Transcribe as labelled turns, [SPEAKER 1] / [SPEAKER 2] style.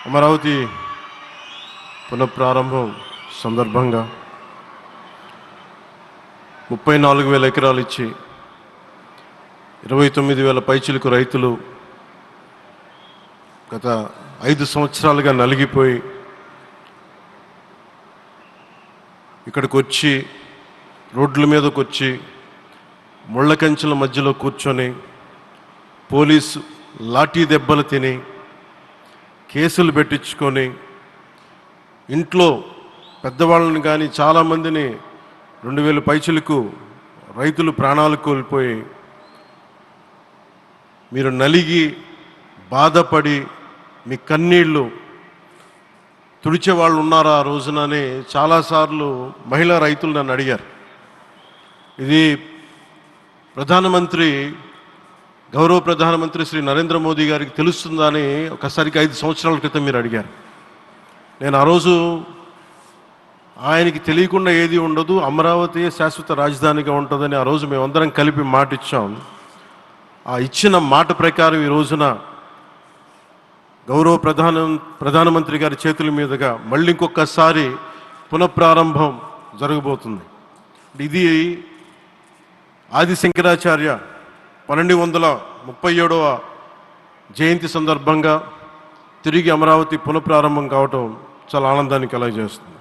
[SPEAKER 1] అమరావతి పునఃప్రారంభం సందర్భంగా 34,000 ఎకరాలు ఇచ్చి 29,000 పైచిలకు రైతులు గత 5 సంవత్సరాలుగా నలిగిపోయి ఇక్కడికి వచ్చి రోడ్ల మీదకి వచ్చి ముళ్ళ కంచెల మధ్యలో కూర్చొని పోలీసు లాఠీ దెబ్బలు తిని కేసులు పెట్టించుకొని ఇంట్లో పెద్దవాళ్ళని కానీ చాలామందిని 2,000 పైచిలకు రైతులు ప్రాణాలు కోల్పోయి మీరు నలిగి బాధపడి మీ కన్నీళ్ళు తుడిచే వాళ్ళు ఉన్నారా ఆ రోజునని చాలాసార్లు మహిళా రైతులు నన్ను అడిగారు. ఇది గౌరవ ప్రధానమంత్రి శ్రీ నరేంద్ర మోదీ గారికి తెలుస్తుందా అని ఒకసారికి 5 సంవత్సరాల క్రితం మీరు అడిగారు. నేను ఆ రోజు ఆయనకి తెలియకుండా ఏది ఉండదు, అమరావతి శాశ్వత రాజధానిగా ఉంటుందని ఆ రోజు మేమందరం కలిపి మాట ఇచ్చాం. ఆ ఇచ్చిన మాట ప్రకారం ఈ రోజున గౌరవ ప్రధానమంత్రి గారి చేతుల మీదుగా మళ్ళీ ఇంకొకసారి పునఃప్రారంభం జరగబోతుంది. ఇది ఆది శంకరాచార్య 1237వ జయంతి సందర్భంగా తిరిగి అమరావతి పునఃప్రారంభం కావటం చాలా ఆనందాన్ని కలగజేస్తుంది.